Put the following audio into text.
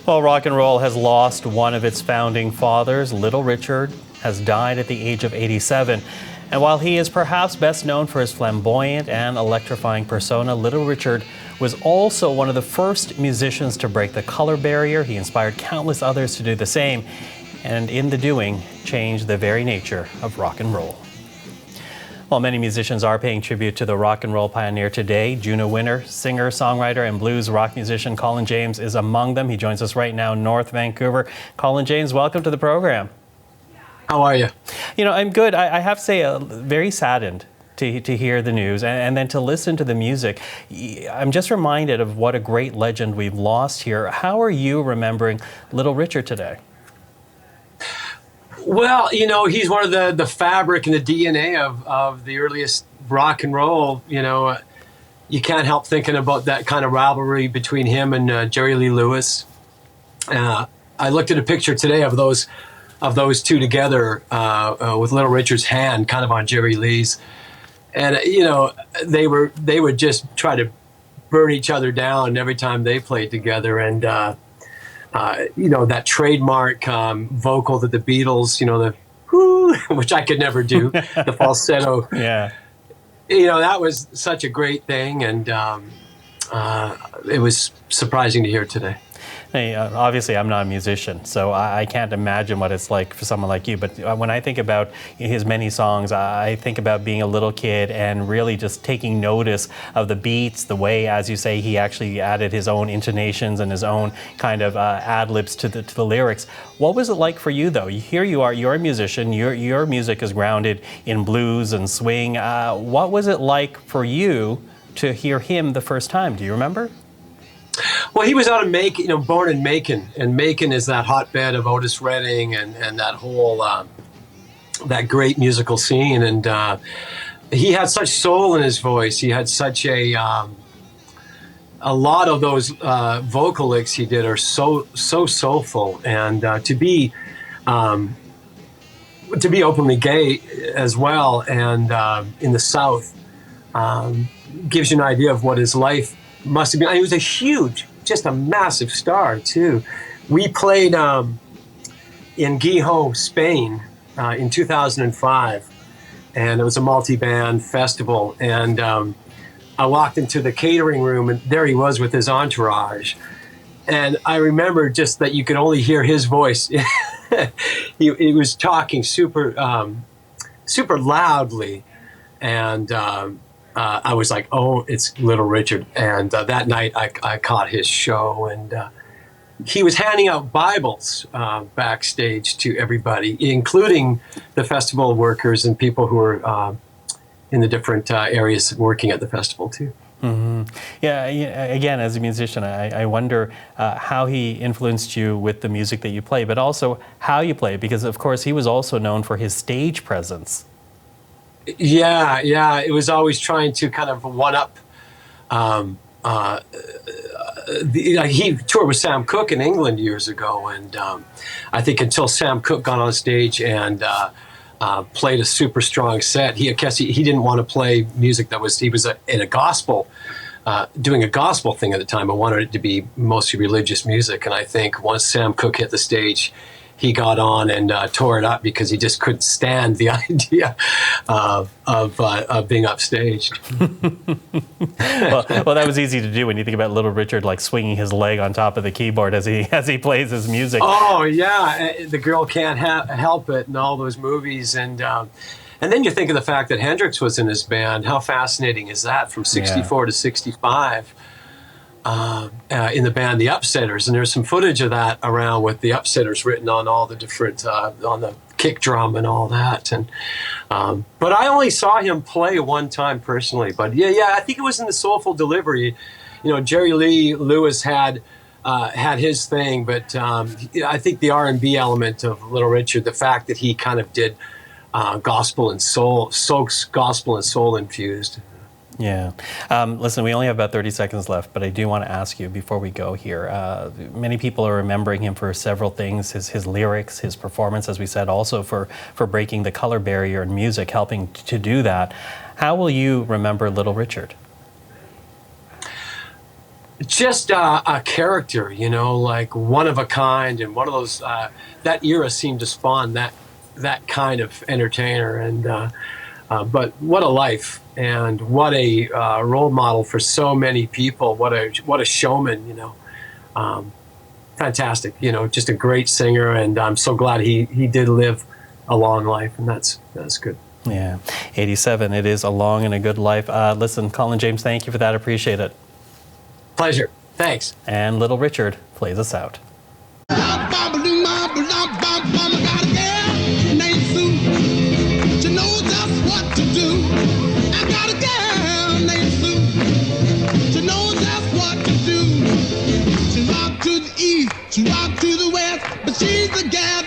Well, rock and roll has lost one of its founding fathers. Little Richard has died at the age of 87. And while he is perhaps best known for his flamboyant and electrifying persona, Little Richard was also one of the first musicians to break the color barrier. He inspired countless others to do the same, and in the doing, changed the very nature of rock and roll. While many musicians are paying tribute to the rock and roll pioneer today, Juno winner, singer, songwriter, and blues rock musician Colin James is among them. He joins us right now in North Vancouver. Colin James, welcome to the program. How are you? You know, I'm good. I have to say, very saddened to hear the news and then to listen to the music. I'm just reminded of what a great legend we've lost here. How are you remembering Little Richard today? Well, you know, he's one of the fabric and the DNA of the earliest rock and roll. You know, you can't help thinking about that kind of rivalry between him and Jerry Lee Lewis. I looked at a picture today of those two together with Little Richard's hand kind of on Jerry Lee's. And, you know, they would just try to burn each other down every time they played together. And, you know, that trademark vocal that the Beatles, you know, the whoo, which I could never do, the falsetto. Yeah. You know, that was such a great thing. And it was surprising to hear today. Hey, obviously, I'm not a musician, so I can't imagine what it's like for someone like you. But when I think about his many songs, I think about being a little kid and really just taking notice of the beats, the way, as you say, he actually added his own intonations and his own kind of ad-libs to the lyrics. What was it like for you, though? Here you are, you're a musician, your music is grounded in blues and swing. What was it like for you to hear him the first time? Do you remember? Well, he was out of Macon, you know, born in Macon, and Macon is that hotbed of Otis Redding and that whole that great musical scene. And he had such soul in his voice. He had such a lot of those vocal licks he did are so soulful. And to be openly gay as well, and in the South, gives you an idea of what his life must have been. He was a huge, just a massive star too. We played in Gijón, Spain, in 2005, and it was a multi-band festival. And I walked into the catering room, and there he was with his entourage. And I remember just that you could only hear his voice. He was talking super loudly, and I was like, oh, it's Little Richard. And that night I caught his show, and he was handing out Bibles backstage to everybody, including the festival workers and people who were in the different areas working at the festival too. Mm-hmm. Yeah, again, as a musician, I wonder how he influenced you with the music that you play, but also how you play, because of course he was also known for his stage presence. Yeah. It was always trying to kind of one-up. He toured with Sam Cooke in England years ago, and I think until Sam Cooke got on stage and played a super strong set, he didn't want to play music that he was in a gospel, doing a gospel thing at the time. I wanted it to be mostly religious music, and I think once Sam Cooke hit the stage, he got on and tore it up because he just couldn't stand the idea of being upstaged. well, that was easy to do when you think about Little Richard, like swinging his leg on top of the keyboard as he plays his music. Oh yeah, The Girl Can't Help It, and all those movies, and then you think of the fact that Hendrix was in his band. How fascinating is that? From '64 to '65. In the band The Upsetters, and there's some footage of that around with The Upsetters written on all the different on the kick drum and all that. And but I only saw him play one time personally. But yeah, I think it was in the Soulful Delivery. You know, Jerry Lee Lewis had his thing, but I think the R&B element of Little Richard, the fact that he kind of did gospel and soul infused. Yeah. Listen, we only have about 30 seconds left, but I do want to ask you before we go here. Many people are remembering him for several things, his lyrics, his performance, as we said, also for breaking the color barrier in music, helping to do that. How will you remember Little Richard? just a character, you know, like one of a kind, and one of those that era seemed to spawn that kind of entertainer. And but what a life, and what a role model for so many people. What a showman, you know. Fantastic, you know, just a great singer, and I'm so glad he did live a long life, and that's good. Yeah, 87. It is a long and a good life. Listen, Colin James, thank you for that. Appreciate it. Pleasure. Thanks. And Little Richard plays us out. She rock to the west, but she's the gal